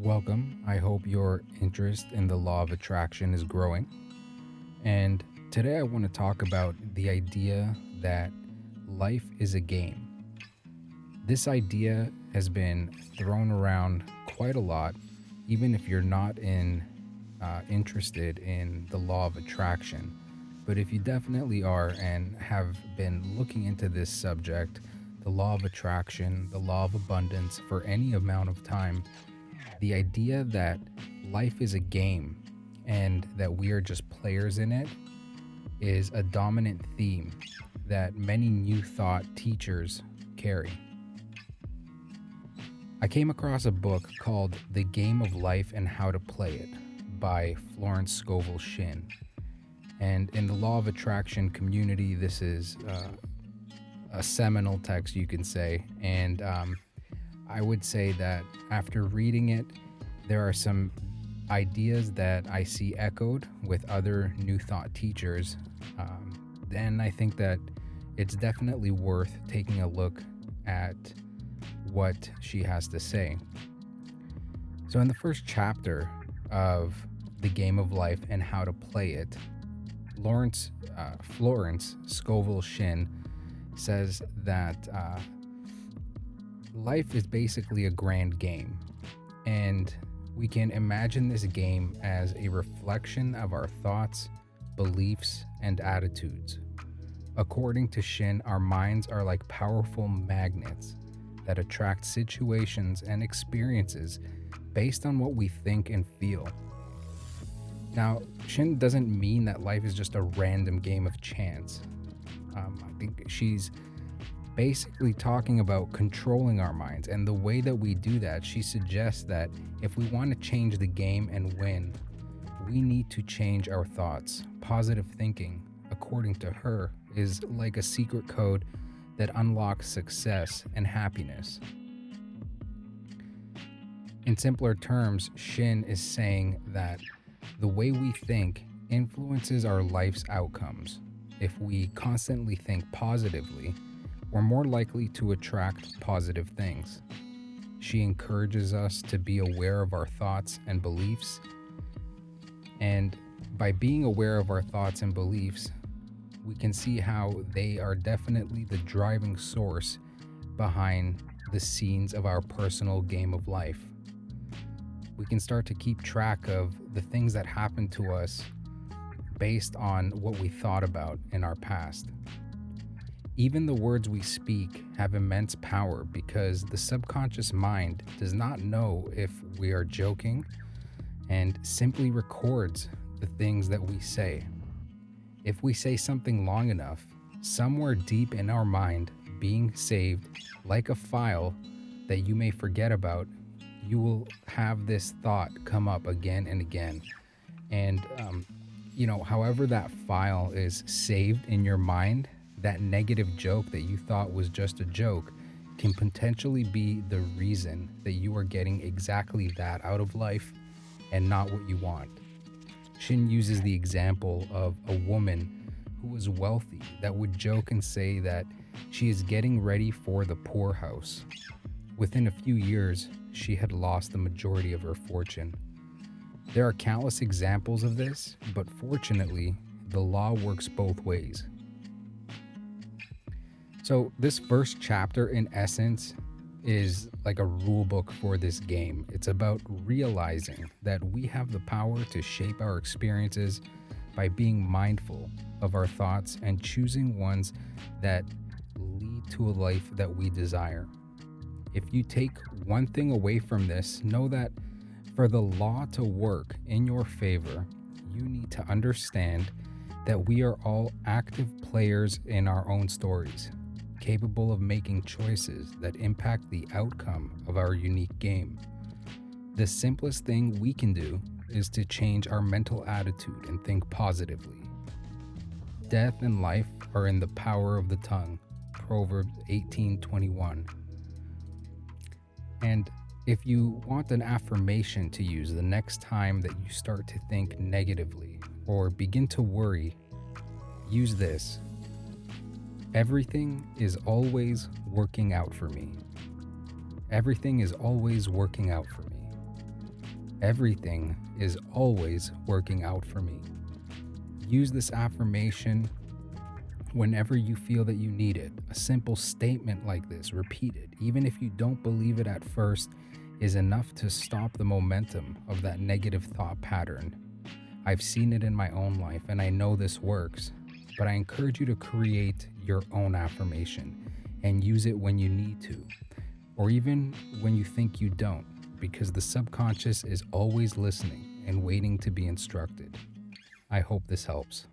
Welcome. I hope your interest in the law of attraction is growing. And today I want to talk about the idea that life is a game. This idea has been thrown around quite a lot, even if you're not interested in the law of attraction. But if you definitely are and have been looking into this subject, the law of attraction, the law of abundance, for any amount of time, the idea that life is a game and that we are just players in it is a dominant theme that many New Thought teachers carry. I came across a book called The Game of Life and How to Play It by Florence Scovel Shinn. And in the law of attraction community, this is a seminal text, you can say. And I would say that after reading it, there are some ideas that I see echoed with other New Thought teachers. And I think that it's definitely worth taking a look at what she has to say. So, in the first chapter of The Game of Life and How to Play It, Florence Scovel Shinn says that life is basically a grand game, and we can imagine this game as a reflection of our thoughts, beliefs, and attitudes. According to Shinn, our minds are like powerful magnets that attract situations and experiences based on what we think and feel. Now, Shinn doesn't mean that life is just a random game of chance. I think she's basically talking about controlling our minds, and the way that we do that, she suggests that if we want to change the game and win, we need to change our thoughts. Positive thinking, according to her, is like a secret code that unlocks success and happiness. In simpler terms, Shinn is saying that the way we think influences our life's outcomes. If we constantly think positively, we're more likely to attract positive things. She encourages us to be aware of our thoughts and beliefs. And by being aware of our thoughts and beliefs, we can see how they are definitely the driving source behind the scenes of our personal game of life. We can start to keep track of the things that happen to us based on what we thought about in our past. Even the words we speak have immense power because the subconscious mind does not know if we are joking and simply records the things that we say. If we say something long enough, somewhere deep in our mind, being saved like a file that you may forget about, you will have this thought come up again and again. And, however that file is saved in your mind, that negative joke that you thought was just a joke can potentially be the reason that you are getting exactly that out of life and not what you want. Shinn uses the example of a woman who was wealthy that would joke and say that she is getting ready for the poorhouse. Within a few years, she had lost the majority of her fortune. There are countless examples of this, but fortunately, the law works both ways. So this first chapter, in essence, is like a rule book for this game. It's about realizing that we have the power to shape our experiences by being mindful of our thoughts and choosing ones that lead to a life that we desire. If you take one thing away from this, know that for the law to work in your favor, you need to understand that we are all active players in our own stories, capable of making choices that impact the outcome of our unique game. The simplest thing we can do is to change our mental attitude and think positively. Death and life are in the power of the tongue, Proverbs 18:21. And if you want an affirmation to use the next time that you start to think negatively or begin to worry, use this. Everything is always working out for me. Everything is always working out for me. Everything is always working out for me. Use this affirmation whenever you feel that you need it. A simple statement like this, repeated, even if you don't believe it at first, is enough to stop the momentum of that negative thought pattern. I've seen it in my own life and I know this works, but I encourage you to create your own affirmation and use it when you need to, or even when you think you don't, because the subconscious is always listening and waiting to be instructed. I hope this helps.